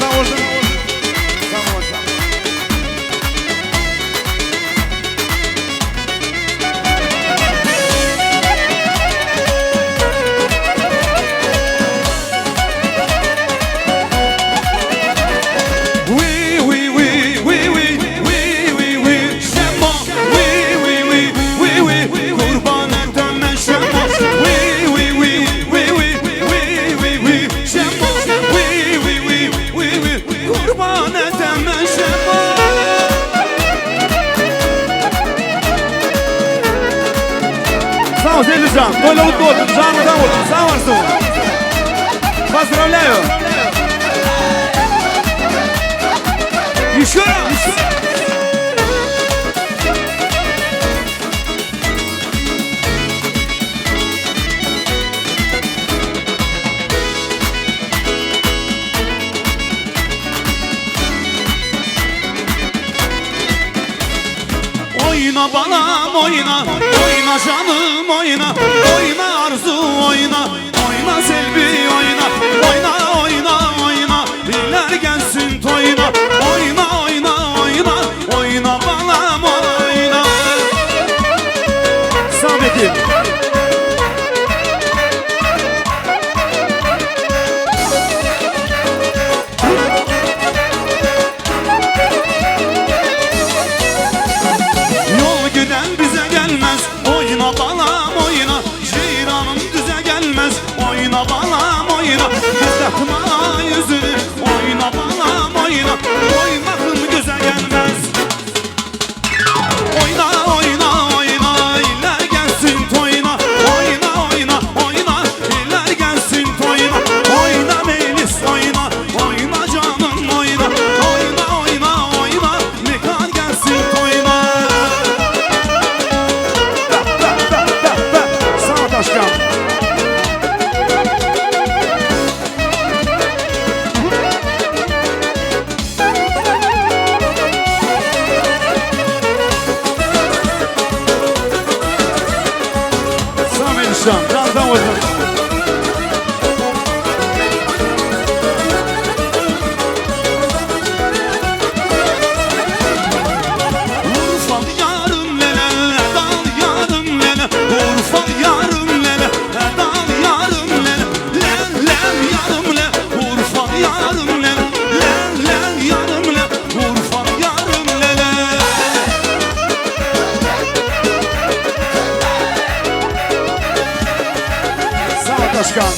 Candan vurdun. Tamam hocam. Elizan, Толя Удобин, Жанна Давыдов, сам Арсен. Поздравляю! Еще раз! Oyna balam oyna, oyna canım oyna, oyna arzu oyna, oyna selvi oyna, oyna oyna oyna, diller gelsin toyuna, oyna oyna oyna, oyna balam oyna. Samet'im. Oyna balam oyna, ceyranım düze gelmez. Oyna balam oyna, kızartma yüzünü. Oyna balam oyna, oymakım göze gelmez. Oyna oyna oyna, iller gelsin toyuna. Oyna oyna oyna, iller gelsin toyuna. Oyna meylis oyna, oyna canım oyna. Oyna oyna oyna, nikah gelsin toyuna. Başkan. Sağ Melişan, Candan vurdun. Urfa yarım lele, dal yarım lele, Urfa yarım lele, dal yarım lele, lel yarım le, Urfa yarım lele, lel yarım le, Urfa yarım lele. Sağ ol Taşkan.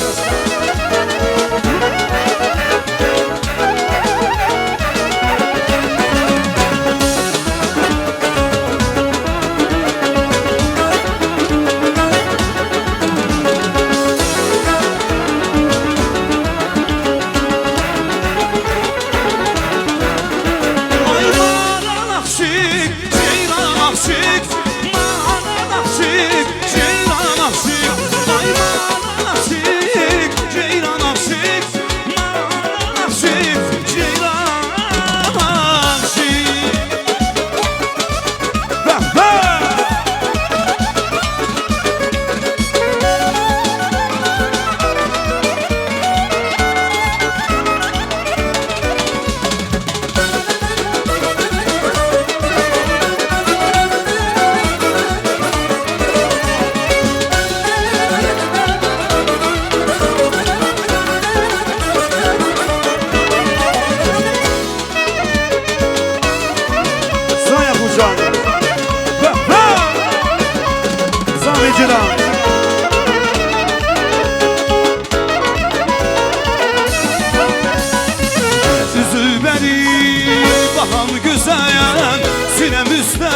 Bahan güzel, sinem üstte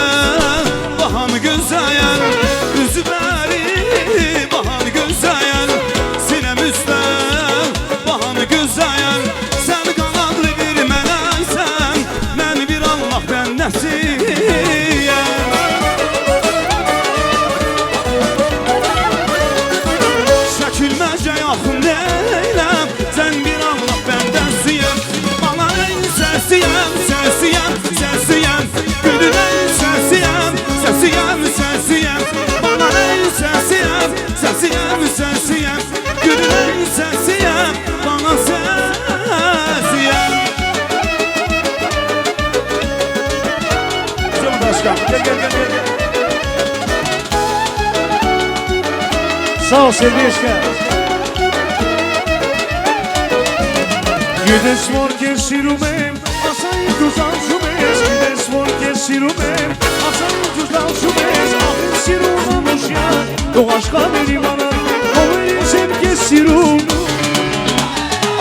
bahan güzel, üzü beri bahan güzel, sinem üstte bahan güzel. Sen kanadlı bir meleksen, ben bir Allah bendesiyim. Sağ ol serdeçka. Jedes workie sirumem, a sai tu zal subes. Jedes workie sirumem, a sai tu zal subes. Ahir siruma moşya, do aşka benim ana, o benim sevke sirum.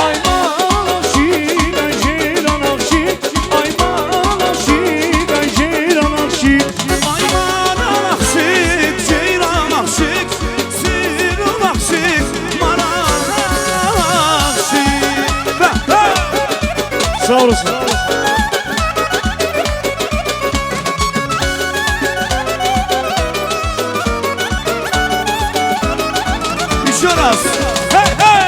Ay malaşik, ay ceylan akşik, ay malaşik, ay ceylan akşik. Ay maral aksik, ceyran aksik, sirum aksik, maral aksik. Sağ olasın. Еще раз. Hey, hey.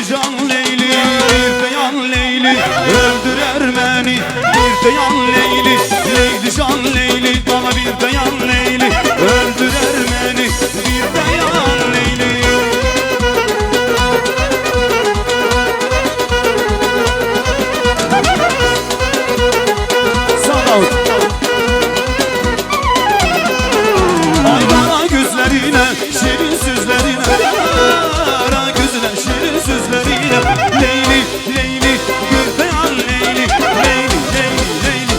Can Leyli, bir de yan Leyli, öldürer beni. Bir de yan Leyli, Leyli can Leyli, bana bir de yan Leyli, öldürer beni. Bir de yan Leyli. Sağ ol. Ay bana gözlerine, şirin sözlerine, ara gözüne, şirin sözlerine. Leyli, Leyli, bir de yan Leyli, Leyli, Leyli, Leyli.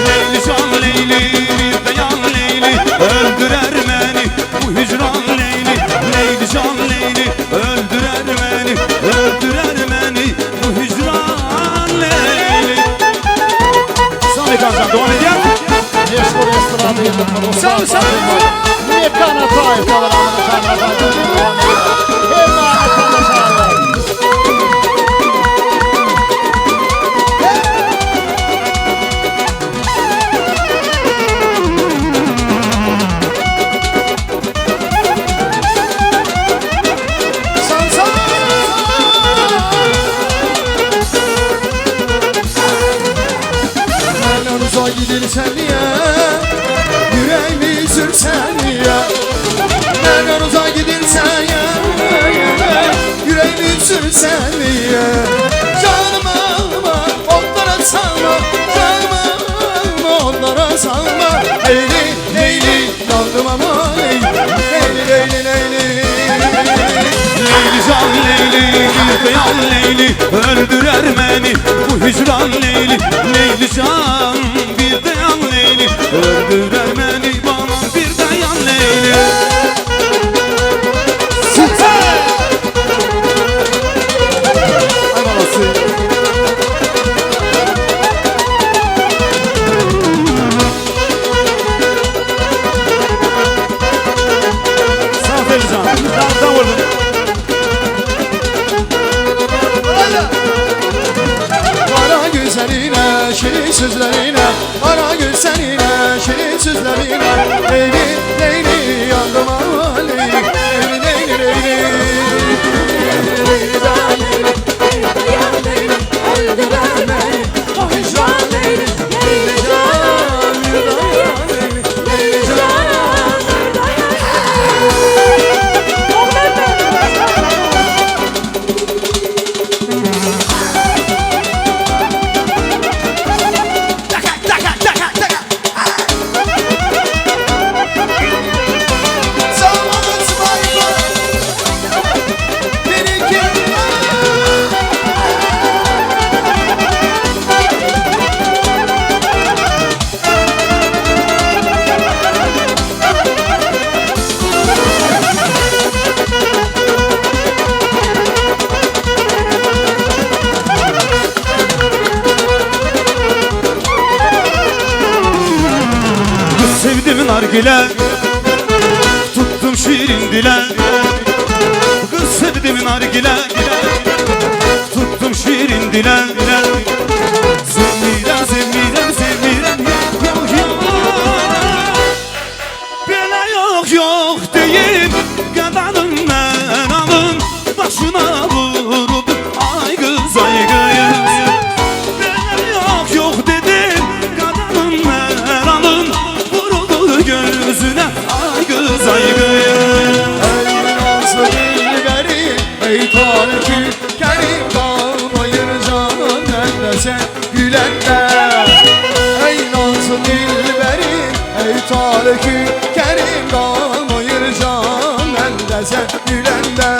Leyli can Leyli, bir de yan Leyli, öldürer beni. Bu hicran Leyli, Leyli can Leyli, öldürer beni, öldürer beni. Bu hicran Leyli. Sağ ol, devam ediyor. Sağ ol. Nie kana to jest Uzağa gidirsen niye? Yüreğimi sürsen niye? Nereden uzağa gidirsen ya? Yüreğimi sürsen niye? Canımı alma, onlara salma. Canımı alma, onlara salma. Leyli, Leyli, yandım ama Leyli. Leyli, Leyli, Leyli. Leyli can Leyli, bir de yan Leyli, öldürer beni. Bu hicran Leyli, Leyli can, bir de yan Leyli, öldürer beni. Bana bir de yan Leyli. Ay babası. Sağ ol Felican, daha vurdum. Ara güzeline, şirin sözlerine. Ara güzeline, şirin sözlerine. Leyli, Leyli, yandım ama Leyli. Leyli, Leyli, Leyli. Leyli, can Leyli, Leyli, Leyli, öldürer beni. O hicran Leyli, Leyli, can, bir dayan Leyli, Leyli, can. Sevdim nargile, tuttum şirin dile. Kız sevdim nargile, tuttum şirin dile. Sevmirem, sevmirem, sevmirem, yok yok yok. Bela yok yok deyin, kadının ben alın. Başına vurup ay kız ay kız. tariki kerim kalmayır can elde sen gülende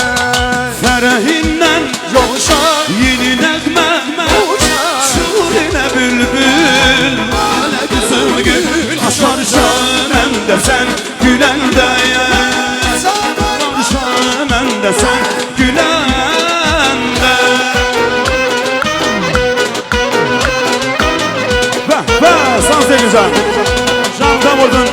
Fərəhindən Coşar yeni nəğmə uçar Şurinə bülbül Alə qızıl gül Açarsan məndə sən güləndə Açarsan məndə sən güləndə Və, sans de güzel Candan vurdun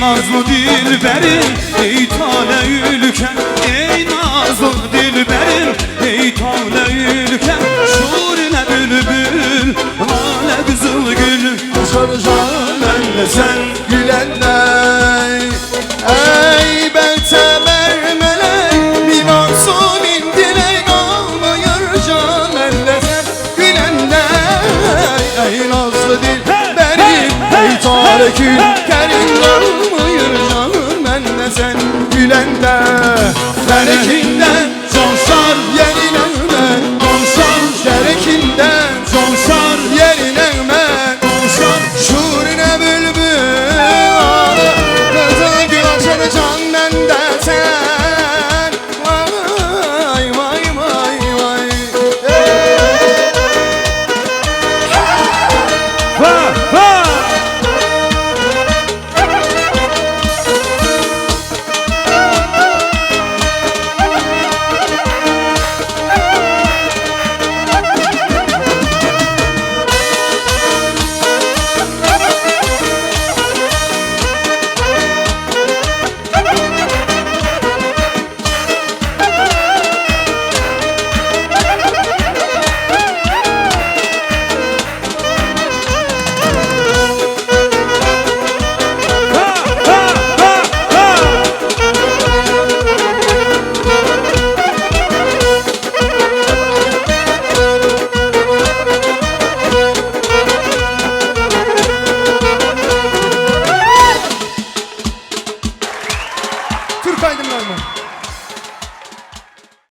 Nazlı dilberim, ey tale ülkem Ey nazlı dilberim, ey tale ülkem Şurine bülbül, hale kızıl gül Açarsan Benle sen gülende Ey belteber melek bir masum indire kalmayır can elde sen gülende Ey nazlı dil benim ey tarekül kerim kalmayır canım benle sen gülende Gerekinden coşar, yerine coşar gerekinden Coşar, yerine coşar Şurine bülbül Kızıl gül açar can bende sen Vay vay vay vay Və, və Türk aydınlar mı?